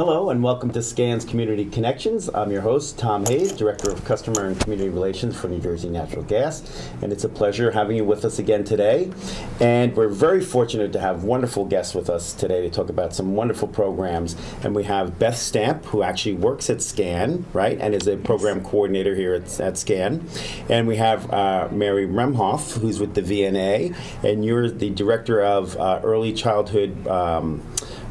Hello and welcome to SCAN's Community Connections. I'm your host, Tom Hayes, Director of Customer and Community Relations for New Jersey Natural Gas. And it's a pleasure having you with us again today. And we're very fortunate to have wonderful guests with us today to talk about some wonderful programs. And we have Beth Stamp, who actually works at SCAN, right, and is a program coordinator here at SCAN. And we have Mary Remhoff, who's with the VNA, and you're the Director of Early Childhood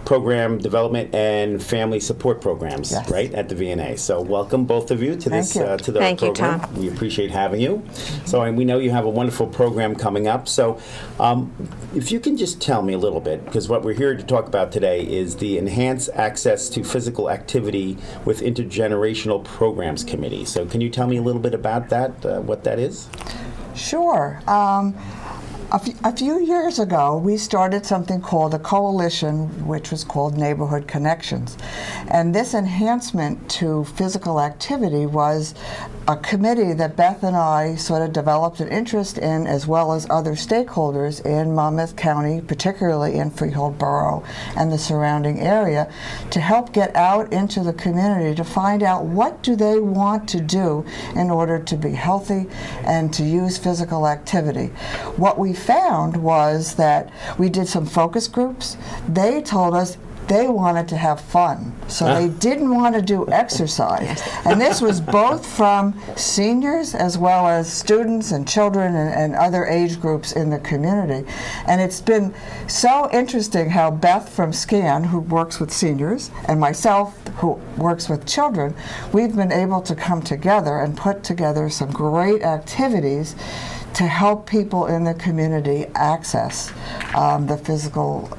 Program Development and Family Support Programs, yes, right, at the VNA. So welcome both of you to this to the Thank you, program. Tom. We appreciate having you. So and we know you have a wonderful program coming up. So if you can just tell me a little bit, because what we're here to talk about today is the Enhanced Access to Physical Activity with Intergenerational Programs Committee. So can you tell me a little bit about that, what that is? Sure. A few years ago, we started something called a coalition, which was called Neighborhood Connections. And this enhancement to physical activity was a committee that Beth and I sort of developed an interest in, as well as other stakeholders in Monmouth County, particularly in Freehold Borough and the surrounding area, to help get out into the community to find out what do they want to do in order to be healthy and to use physical activity. What we found was that we did some focus groups. They told us they wanted to have fun, so they didn't want to do exercise. And this was both from seniors as well as students and children and other age groups in the community. And it's been so interesting how Beth from SCAN, who works with seniors, and myself, who works with children, we've been able to come together and put together some great activities to help people in the community access the physical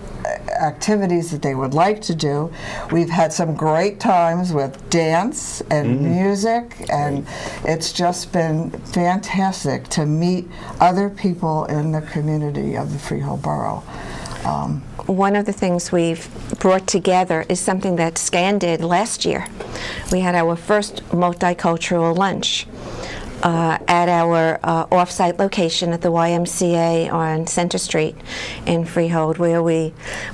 activities that they would like to do. We've had some great times with dance and music, and it's just been fantastic to meet other people in the community of the Freehold Borough. One of the things we've brought together is something that SCAN did last year. We had our first multicultural lunch at our off-site location at the YMCA on Center Street in Freehold, where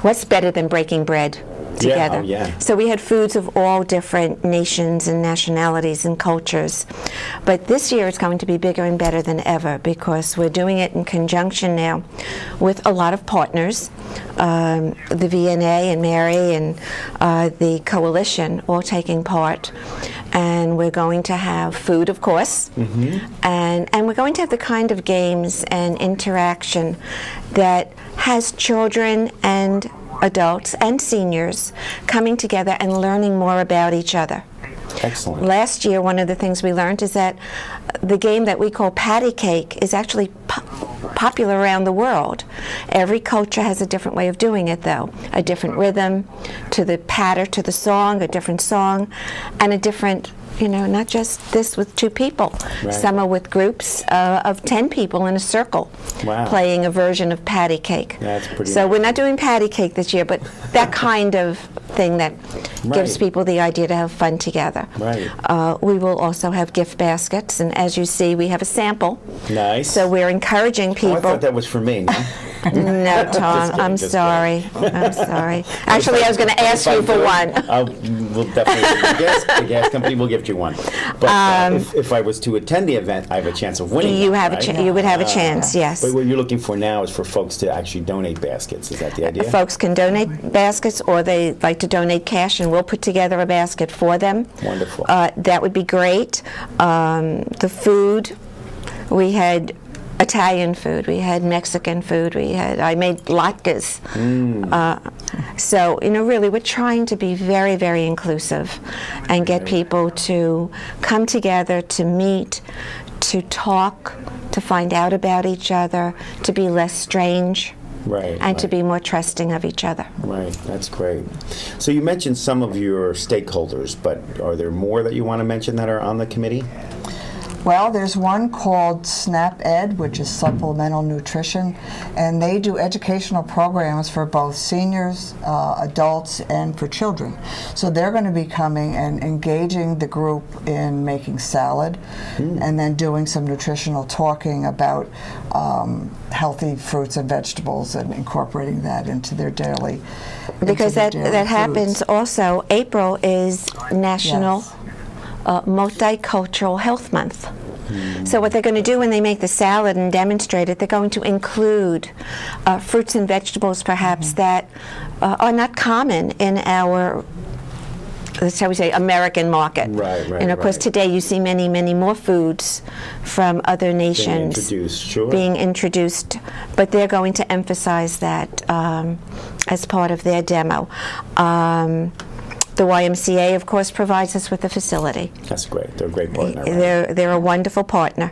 what's better than breaking bread together? So we had foods of all different nations and nationalities and cultures. But this year it's going to be bigger and better than ever, because we're doing it in conjunction now with a lot of partners, the VNA and Mary and the coalition all taking part. And we're going to have food, of course, and we're going to have the kind of games and interaction that has children and adults and seniors coming together and learning more about each other. Excellent. Last year, one of the things we learned is that the game that we call patty cake is actually popular around the world. Every culture has a different way of doing it, though. A different rhythm to the patter, to the song, a different song, and a different, not just this with two people. Right. Some are with groups of 10 people in a circle, playing a version of patty cake. That's pretty So we're not doing patty cake this year, but that kind of thing that gives people the idea to have fun together. Right. We will also have gift baskets, and as you see, we have a sample. Nice. So we're encouraging people. I thought that was for me. No, Tom, I'm sorry. I'm sorry. Actually, I was going to ask you for one. We'll definitely, the gas company will gift you one. But if I was to attend the event, I have a chance of winning. You them, have right? you would have a chance, yes. But what you're looking for now is for folks to actually donate baskets. Is that the idea? Folks can donate baskets, or they like to donate cash, and we'll put together a basket for them. Wonderful. That would be great. The food, we had Italian food, we had Mexican food, I made latkes. So, really we're trying to be very, very inclusive and get people to come together, to meet, to talk, to find out about each other, to be less strange. And to be more trusting of each other. Right, that's great. So you mentioned some of your stakeholders, but are there more that you want to mention that are on the committee? Well, there's one called SNAP Ed, which is supplemental nutrition, and they do educational programs for both seniors, adults, and for children. So they're going to be coming and engaging the group in making salad, and then doing some nutritional talking about healthy fruits and vegetables and incorporating that into their daily. Because that happens also. April is National Multicultural Health Month. So what they're going to do when they make the salad and demonstrate it, they're going to include fruits and vegetables perhaps that are not common in our, shall we say, American market. Right. And of course today you see many, many more foods from other nations being introduced, but they're going to emphasize that as part of their demo. The YMCA, of course, provides us with the facility. That's great. They're a great partner. Right? They're a wonderful partner.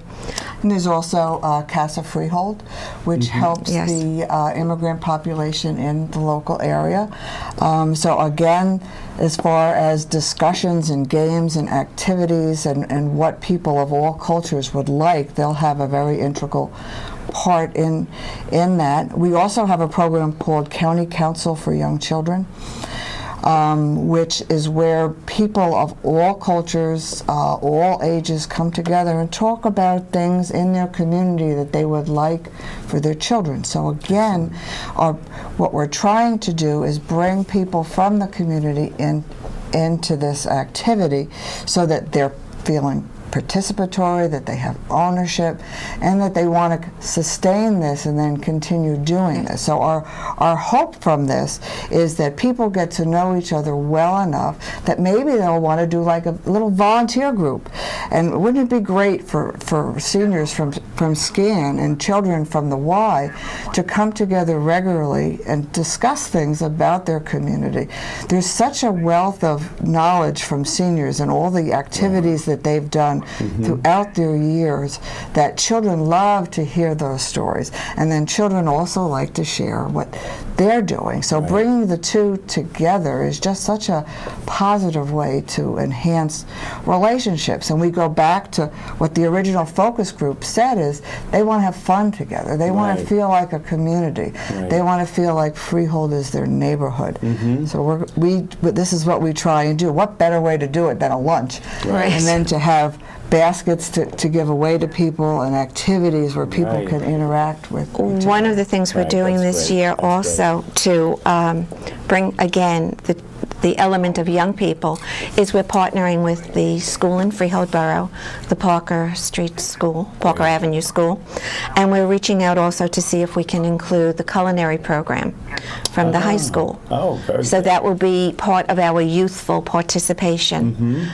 And there's also Casa Freehold, which helps the immigrant population in the local area. So again, as far as discussions and games and activities and what people of all cultures would like, they'll have a very integral part in that. We also have a program called County Council for Young Children, which is where people of all cultures, all ages come together and talk about things in their community that they would like for their children. So again, what we're trying to do is bring people from the community into this activity so that they're feeling participatory, that they have ownership, and that they want to sustain this and then continue doing this. So our hope from this is that people get to know each other well enough that maybe they'll want to do like a little volunteer group. And wouldn't it be great for seniors from SCAN and children from the Y to come together regularly and discuss things about their community? There's such a wealth of knowledge from seniors and all the activities that they've done throughout their years that children love to hear those stories. And then children also like to share what they're doing. So bringing the two together is just such a positive way to enhance relationships. And we go back to what the original focus group said is they want to have fun together. They want to feel like a community. They want to feel like Freehold is their neighborhood. So this is what we try and do. What better way to do it than a lunch? And then to have baskets to give away to people and activities where people can interact with each other. One of the things we're doing this year also to bring, again, the element of young people is we're partnering with the school in Freehold Borough, the Parker Street School, Parker Avenue School, and we're reaching out also to see if we can include the culinary program from the high school. Very so good. that will be part of our youthful participation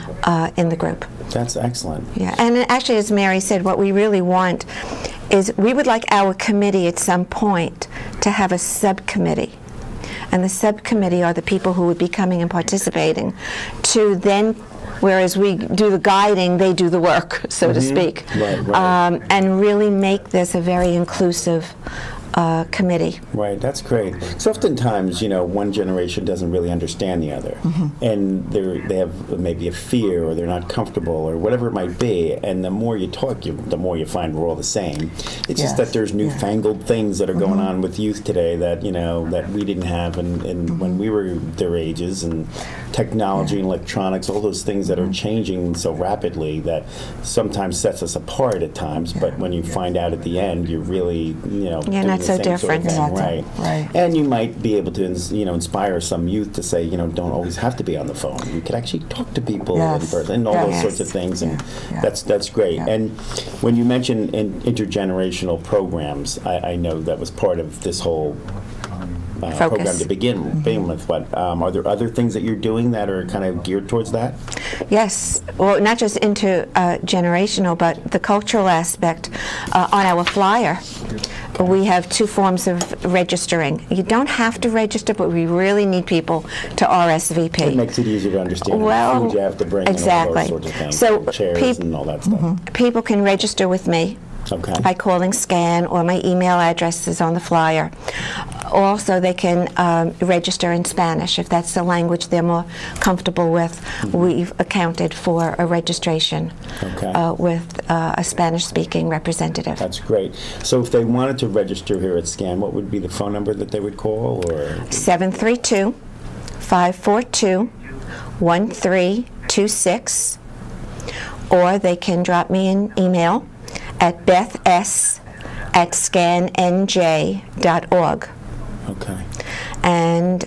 in the group. That's excellent. Yeah, and actually, as Mary said, what we really want is we would like our committee at some point to have a subcommittee. And the subcommittee are the people who would be coming and participating to then, whereas we do the guiding, they do the work, so to speak. And really make this a very inclusive committee. Right, that's great. So oftentimes, one generation doesn't really understand the other, and they have maybe a fear, or they're not comfortable, or whatever it might be. And the more you talk, the more you find we're all the same. It's just that there's newfangled things that are going on with youth today that that we didn't have, and when we were their ages, and technology and electronics, all those things that are changing so rapidly that sometimes sets us apart at times. But when you find out at the end, you're really You're not so different. Right. And you might be able to inspire some youth to say, don't always have to be on the phone. You could actually talk to people in person and all those sorts of things, and that's great. And when you mention intergenerational programs, I know that was part of this whole program to begin with, but are there other things that you're doing that are kind of geared towards that? Yes, well, not just intergenerational, but the cultural aspect. On our flyer, we have two forms of registering. You don't have to register, but we really need people to RSVP. It makes it easier to understand well, food you have to bring, exactly. and all those sorts of things, so chairs and all that stuff. People can register with me Okay. by calling SCAN, or my email address is on the flyer. Also, they can register in Spanish if that's the language they're more comfortable with. We've accounted for a registration with a Spanish-speaking representative. That's great. So if they wanted to register here at SCAN, what would be the phone number that they would call? Or 732-542-1326, or they can drop me an email at beths@scannj.org. Okay. And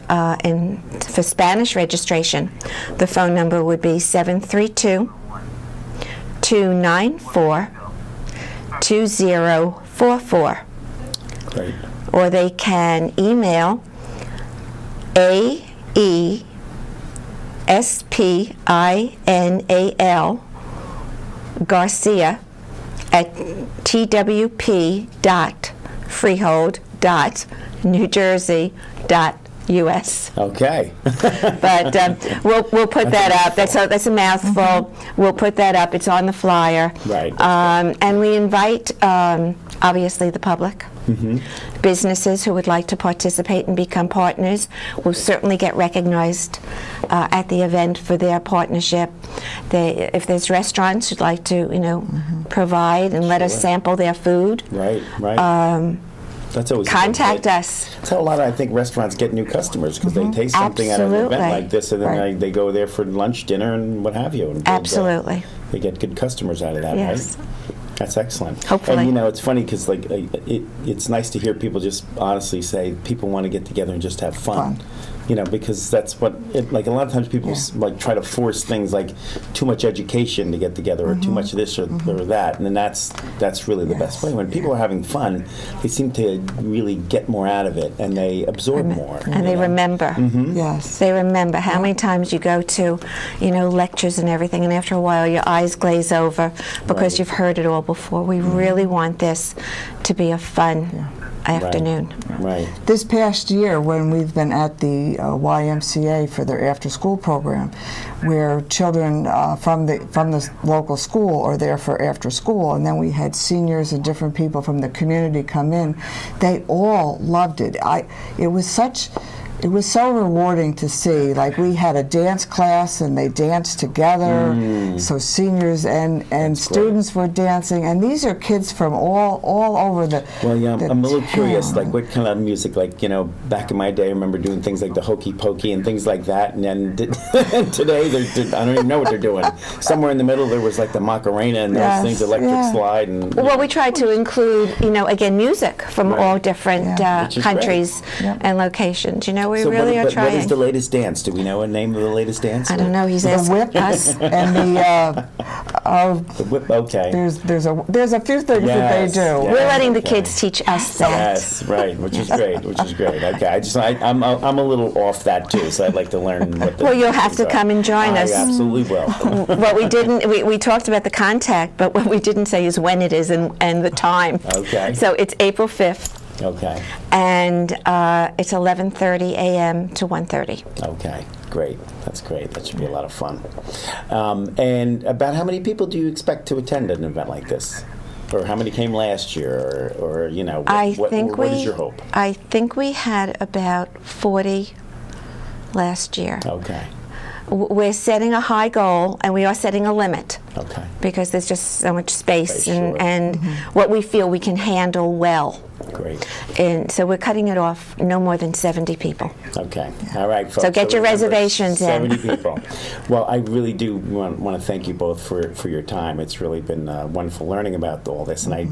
for Spanish registration, the phone number would be 732-294-2044. Great. Or they can email AESPINAL Garcia at twp.freehold.newjersey.us. Okay. But we'll put that up. That's a mouthful. We'll put that up. It's on the flyer. Right. And we invite, obviously, the public. Businesses who would like to participate and become partners will certainly get recognized at the event for their partnership. If there's restaurants who'd like to, provide and let us sample their food. Right. That's always contact us. That's how a lot of, I think, restaurants get new customers, because they taste something at an event like this, and then they go there for lunch, dinner, and what have you. And Absolutely. They get good customers out of that, Yes. right? That's excellent. Hopefully. And it's funny because it's nice to hear people just honestly say people want to get together and just have fun. Because that's what a lot of times people try to force things like too much education to get together, or too much this or that, and then that's really the best way. When people are having fun, they seem to really get more out of it, and they absorb more. And they remember. Yes. They remember how many times you go to, lectures and everything, and after a while your eyes glaze over because you've heard it all before. We really want this to be a fun afternoon. Right. This past year, when we've been at the YMCA for their after-school program, where children from the local school are there for after school, and then we had seniors and different people from the community come in, they all loved it. It was so rewarding to see. Like, we had a dance class and they danced together. So seniors and students were dancing, and these are kids from all over the. Well, yeah, I'm a little curious. town. Like, what kind of music? Like, back in my day, I remember doing things like the hokey pokey and things like that. And then today, I don't even know what they're doing. Somewhere in the middle, there was like the Macarena and those things, electric slide, and. Well, we tried to include, again, music from all different countries and locations. We really are trying. What is the latest dance? Do we know a name of the latest dance? I don't know. He's The asking whip us. and The whip. Okay. there's a few things that they do. Yes. We're letting the kids teach us that. Yes, right, which is great. Okay, I'm a little off that too, so I'd like to learn what the. Well, you'll have to come and join us. I absolutely will. What we didn't, we talked about the contact, but what we didn't say is when it is and the time. Okay. So it's April 5th. Okay. And it's 11:30 a.m. to 1:30. Okay, great. That's great. That should be a lot of fun. And about how many people do you expect to attend an event like this? Or how many came last year? Or what is your hope? I think we had about 40 last year. Okay. We're setting a high goal, and we are setting a limit. Okay. Because there's just so much space, Sure. and what we feel we can handle well. Great. And so we're cutting it off no more than 70 people. Okay. All right, folks. So get your remember, reservations in. 70 people. Well, I really do want to thank you both for your time. It's really been wonderful learning about all this. And I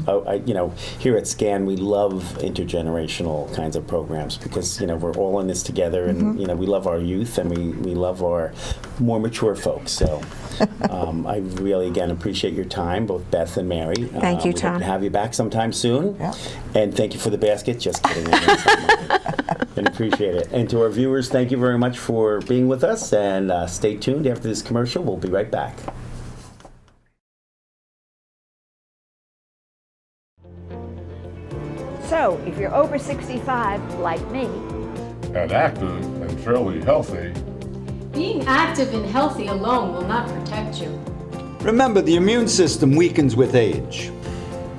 here at SCAN, we love intergenerational kinds of programs because, we're all in this together, and, we love our youth, and we love our more mature folks. So I really, again, appreciate your time, both Beth and Mary. Thank you, we Tom. hope to have you back sometime soon. Yeah. And thank you for the basket. Just kidding. And appreciate it. And to our viewers, thank you very much for being with us. And stay tuned after this commercial. We'll be right back. So, if you're over 65, like me, and active and fairly healthy, Being active and healthy alone will not protect you. Remember, the immune system weakens with age.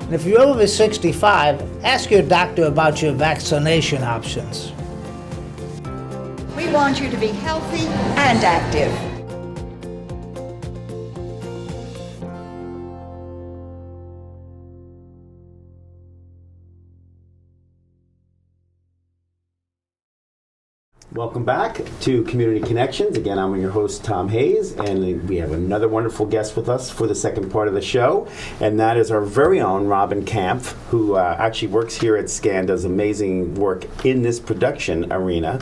And if you're over 65, ask your doctor about your vaccination options. We want you to be healthy and active. Welcome back to Community Connections. Again, I'm your host, Tom Hayes, and we have another wonderful guest with us for the second part of the show, and that is our very own Robin Camp, who actually works here at SCAN, does amazing work in this production arena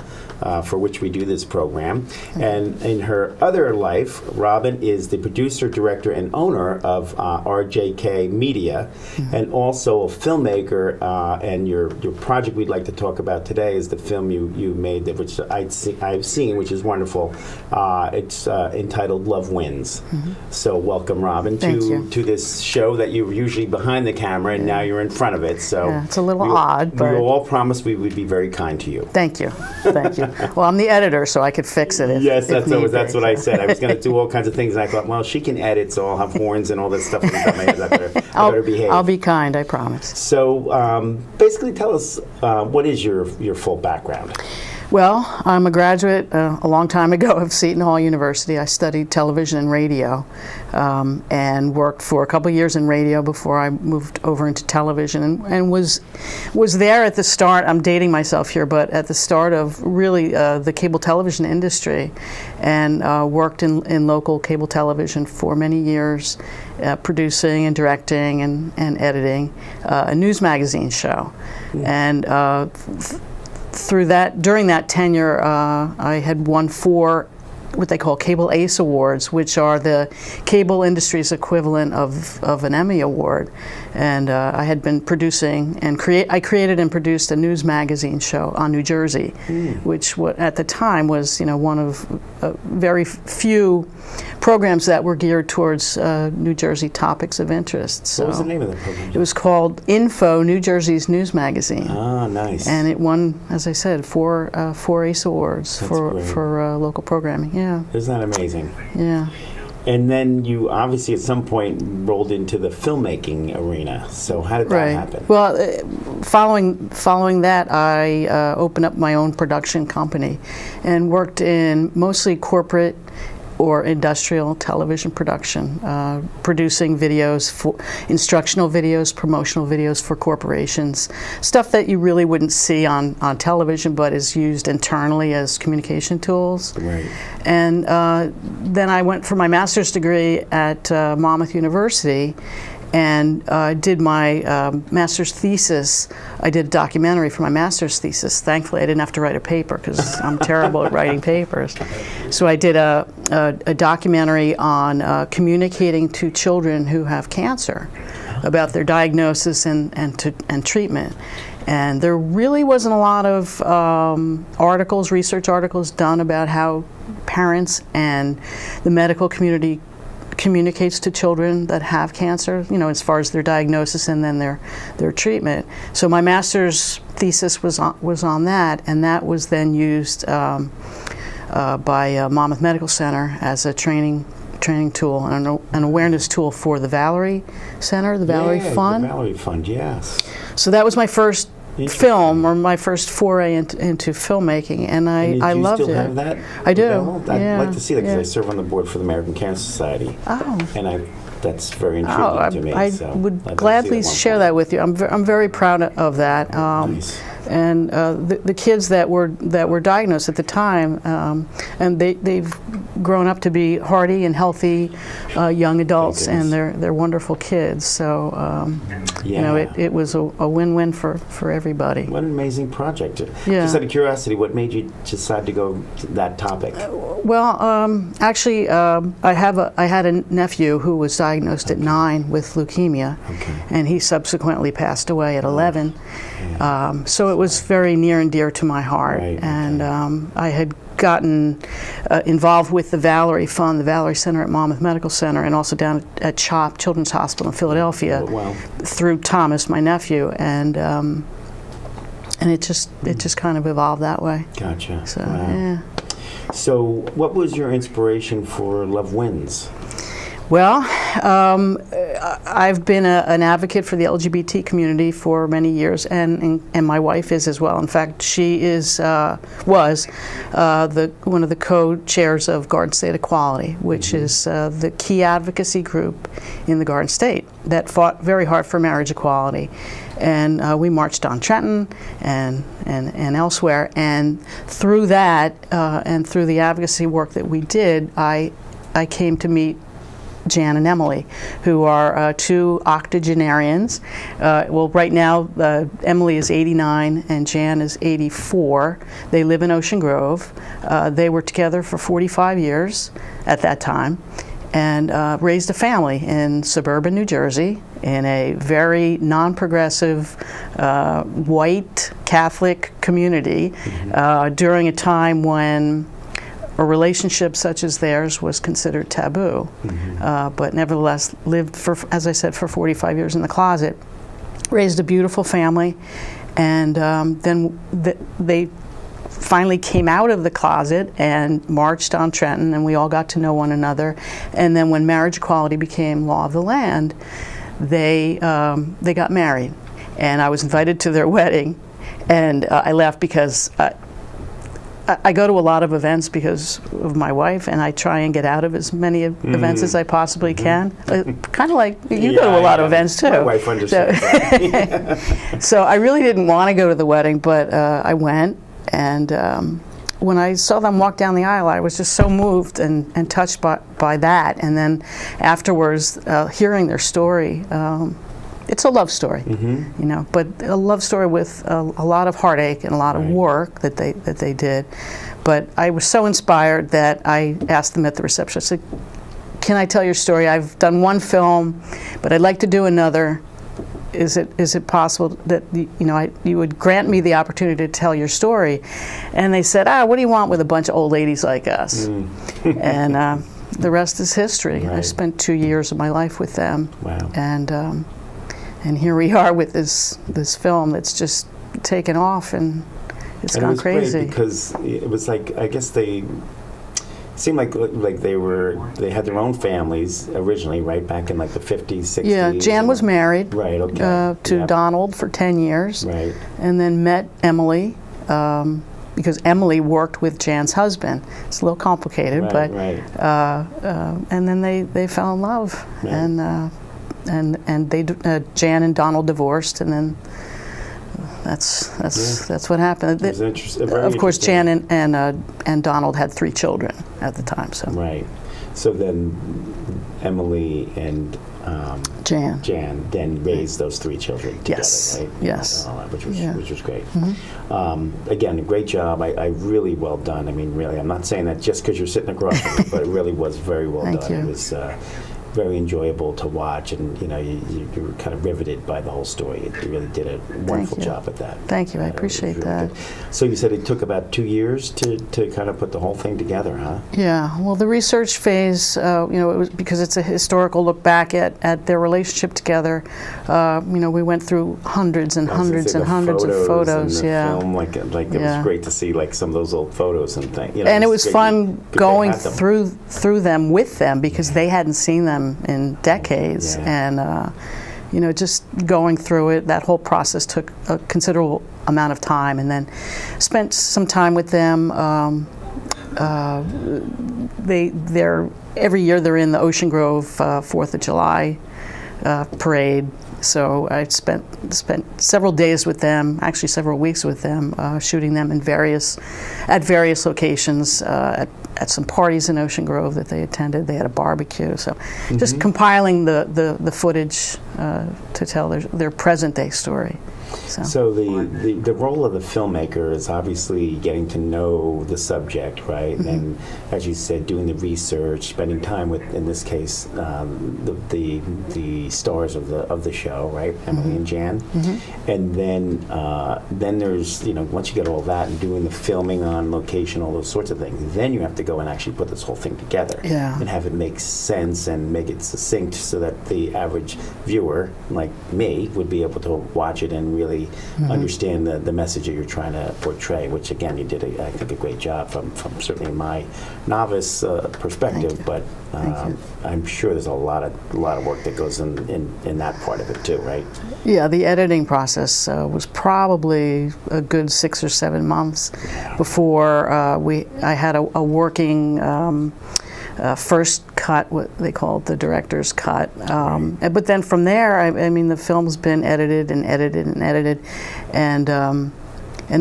for which we do this program. And in her other life, Robin is the producer, director, and owner of RJK Media, and also a filmmaker, and your project we'd like to talk about today is the film you made, which I've seen, which is wonderful. It's entitled Love Wins. So welcome, Robin, to this show that you're usually behind the camera, and now you're in front of it. So yeah, it's a little odd, but we all promised we would be very kind to you. Thank you. Thank you. Well, I'm the editor, so I could fix it. Yes, that's what I said. I was going to do all kinds of things, and I thought, well, she can edit, so I'll have horns and all this stuff. I better behave. I'll be kind, I promise. So basically, tell us what is your full background? Well, I'm a graduate a long time ago of Seton Hall University. I studied television and radio and worked for a couple years in radio before I moved over into television and was there at the start. I'm dating myself here, but at the start of really the cable television industry, and worked in local cable television for many years, producing and directing and editing a news magazine show. And during that tenure, I had won 4 what they call Cable Ace Awards, which are the cable industry's equivalent of an Emmy Award. And I had been producing and I created and produced a news magazine show on New Jersey, which at the time was one of very few programs that were geared towards New Jersey topics of interest. So what was the name of the program? It was called Info, New Jersey's news magazine. Ah, nice. And it won, as I said, 4 Ace Awards for local programming. Yeah. Isn't that amazing? Yeah. And then you obviously at some point rolled into the filmmaking arena. So how did that happen? Well, following that, I opened up my own production company and worked in mostly corporate or industrial television production, producing videos, instructional videos, promotional videos for corporations, stuff that you really wouldn't see on television but is used internally as communication tools. Right. And then I went for my master's degree at Monmouth University and did my master's thesis. I did a documentary for my master's thesis. Thankfully, I didn't have to write a paper because I'm terrible at writing papers. So I did a documentary on communicating to children who have cancer about their diagnosis and treatment. And there really wasn't a lot of research articles done about how parents and the medical community communicates to children that have cancer, as far as their diagnosis and then their treatment. So my master's thesis was on that, and that was then used by Monmouth Medical Center as a training tool and an awareness tool for the Valerie Center, the Valerie Fund. The Valerie Fund, yes. So that was my first film, or my first foray into filmmaking, and I loved it. Do you still have that? I do. I'd like to see that because I serve on the board for the American Cancer Society. Oh. And that's very intriguing to me. I would gladly share that with you. I'm very proud of that. Nice. And the kids that were diagnosed at the time, and they've grown up to be hearty and healthy young adults, and they're wonderful kids. So it was a win-win for everybody. What an amazing project! Yeah. Just out of curiosity, what made you decide to go to that topic? Well, actually, I had a nephew who was diagnosed at 9 with leukemia, and he subsequently passed away at 11. So it was very near and dear to my heart, and I had gotten involved with the Valerie Fund, the Valerie Center at Monmouth Medical Center, and also down at CHOP Children's Hospital in Philadelphia through Thomas, my nephew, and it just kind of evolved that way. Gotcha. So yeah. So what was your inspiration for Love Wins? Well, I've been an advocate for the LGBT community for many years, and my wife is as well. In fact, she was one of the co-chairs of Garden State Equality, which is the key advocacy group in the Garden State that fought very hard for marriage equality. And we marched on Trenton and elsewhere. And through that, and through the advocacy work that we did, I came to meet Jan and Emily, who are two octogenarians. Well, right now, Emily is 89 and Jan is 84. They live in Ocean Grove. They were together for 45 years at that time, and raised a family in suburban New Jersey in a very non-progressive, white Catholic community during a time when a relationship such as theirs was considered taboo, but nevertheless lived, for, as I said, for 45 years in the closet, raised a beautiful family, and then they finally came out of the closet and marched on Trenton, and we all got to know one another. And then when marriage equality became law of the land, they got married, and I was invited to their wedding, and I laughed because I go to a lot of events because of my wife, and I try and get out of as many events as I possibly can. Kind of like you go to a lot of events too. My wife understands that. So I really didn't want to go to the wedding, but I went, and when I saw them walk down the aisle, I was just so moved and touched by that. And then afterwards, hearing their story, it's a love story, you know, but a love story with a lot of heartache and a lot of work that they did. But I was so inspired that I asked them at the reception, I said, "Can I tell your story? I've done one film, but I'd like to do another. Is it possible that you would grant me the opportunity to tell your story?" And they said, "What do you want with a bunch of old ladies like us?" And the rest is history. I spent 2 years of my life with them. Wow. And here we are with this film that's just taken off, and it's gone crazy. Great because it was like, I guess they seemed like they had their own families originally, right back in like the 50s, 60s. Yeah, Jan was married, to Donald for 10 years, right, and then met Emily. Because Emily worked with Jan's husband. It's a little complicated, and then they fell in love, and they Jan and Donald divorced, and then that's what happened. Of course, Jan and Donald had 3 children at the time. So So then Emily and Jan then raised those 3 children together, right? Yes. Which was great. Again, a great job. I really well done. I mean, really, I'm not saying that just because you're sitting across from me, but it really was very well done. You. It was very enjoyable to watch, and you were kind of riveted by the whole story. You really did a wonderful job at that. Thank you. I appreciate that. Good. So you said it took about 2 years to kind of put the whole thing together, huh? Yeah. Well, the research phase, it was because it's a historical look back at their relationship together. We went through hundreds and hundreds and hundreds of photos. And the film, like it was great to see like some of those old photos and things. And it was fun going through them with them because they hadn't seen them in decades, and just going through it, that whole process took a considerable amount of time, and then spent some time with them. They're every year they're in the Ocean Grove 4th of July parade. So I spent several days with them, actually several weeks with them, shooting them at various locations, at some parties in Ocean Grove that they attended. They had a barbecue, so just compiling the footage to tell their present day story. So the role of the filmmaker is obviously getting to know the subject, right? And as you said, doing the research, spending time with, in this case, the stars of the show, right? Emily and Jan. And then there's once you get all that and doing the filming on location, all those sorts of things, then you have to go and actually put this whole thing together and have it make sense and make it succinct so that the average viewer viewer, like me, would be able to watch it and really understand the message that you're trying to portray, which again, you did, I think, a great job from certainly my novice perspective, but I'm sure there's a lot of work that goes in that part of it too, right? Yeah, the editing process was probably a good 6 or 7 months before I had a working first cut, what they call it, the director's cut. But then from there, I mean, the film's been edited and edited and edited, and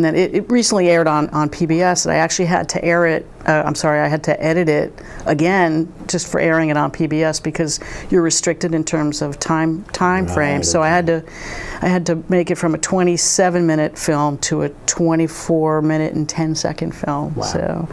then it recently aired on PBS, and I actually had to air it. I had to edit it again just for airing it on PBS because you're restricted in terms of time frame. So I had to make it from a 27-minute film to a 24-minute and 10-second film. Wow. So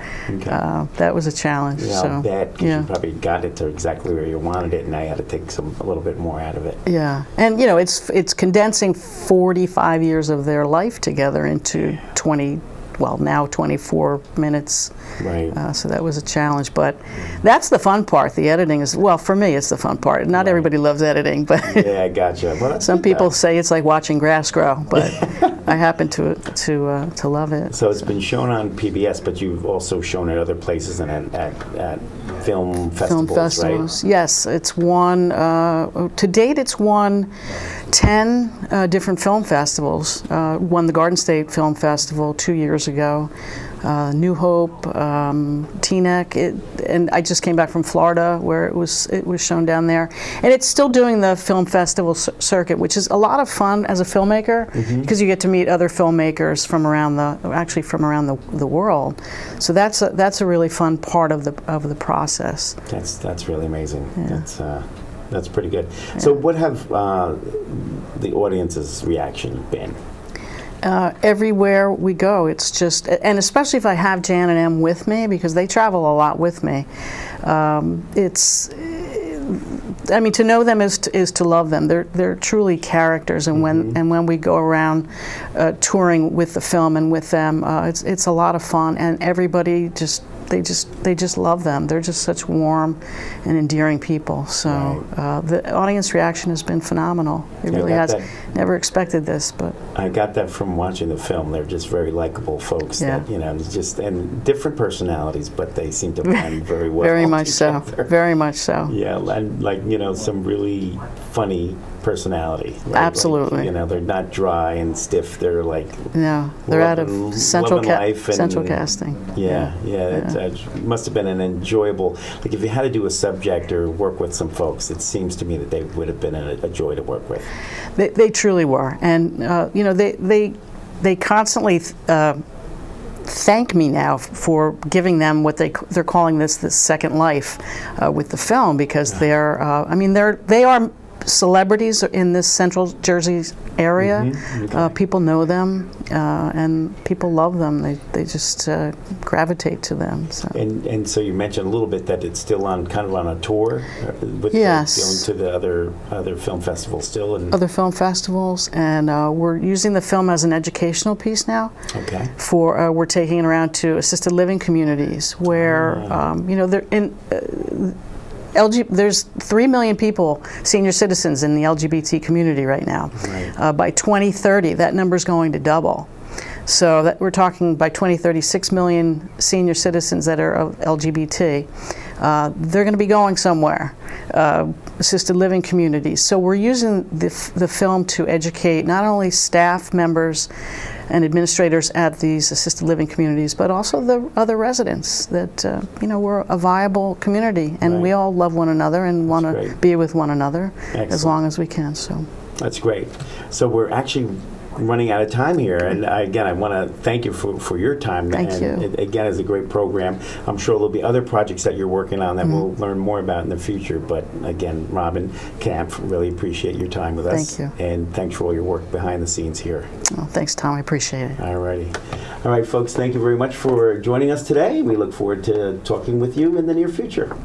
that was a challenge. Yeah, so, I'll bet, because you probably got it to exactly where you wanted it, and I had to take a little bit more out of it. Yeah, and you know, it's condensing 45 years of their life together into 24 minutes. Right. So that was a challenge, but that's the fun part. The editing is, well, for me, it's the fun part. Not everybody loves editing, but yeah, I gotcha. Well, some people say it's like watching grass grow, but I happen to love it. So it's been shown on PBS, but you've also shown it other places and at film festivals, right? Yes, it's won, to date it's won 10 different film festivals. Won the Garden State Film Festival 2 years ago. New Hope, Teaneck, and I just came back from Florida where it was shown down there, and it's still doing the film festival circuit, which is a lot of fun as a filmmaker because you get to meet other filmmakers from around the world. So that's a really fun part of the process. That's really amazing. Yeah. That's pretty good. Yeah. So what have the audience's reaction been? Everywhere we go, it's just, and especially if I have Jan and Em with me, because they travel a lot with me, I mean, to know them is to love them. They're truly characters, and when we go around touring with the film and with them, it's a lot of fun, and everybody they just love them. They're just such warm and endearing people. So the audience reaction has been phenomenal. It really has. Never expected this, but I got that from watching the film. They're just very likable folks. That, and different personalities, but they seem to blend very well. Very much so. Very much so. Yeah, and some really funny personality. Right? Absolutely. Like, they're not dry and stiff. They're like they're out of central casting. It must have been an enjoyable. Like if you had to do a subject or work with some folks, it seems to me that they would have been a joy to work with. They truly were, and they constantly thank me now for giving them what they're calling this second life with the film, because they are celebrities in this Central Jersey area. People know them, and people love them. They just gravitate to them. So. And so you mentioned a little bit that it's still on a tour with yes. going to the other film festivals still. And other film festivals, and we're using the film as an educational piece now. Okay. We're taking it around to assisted living communities where they're in. There's 3 million people, senior citizens, in the LGBT community right now. Right. By 2030, that number's going to double. So we're talking by 2030, 6 million senior citizens that are of LGBT. They're going to be going somewhere, assisted living communities. So we're using the film to educate not only staff members and administrators at these assisted living communities, but also the other residents that, we're a viable community, and we all love one another and want to be with one another as long as we can. So that's great. So we're actually running out of time here, and again, I want to thank you for your time. Thank you. It, again, is a great program. I'm sure there'll be other projects that you're working on that we'll learn more about in the future. But again, Robin Camp, really appreciate your time with us. Thank you. And thanks for all your work behind the scenes here. Oh, thanks, Tom. I appreciate it. All righty. All right, folks, thank you very much for joining us today. We look forward to talking with you in the near future.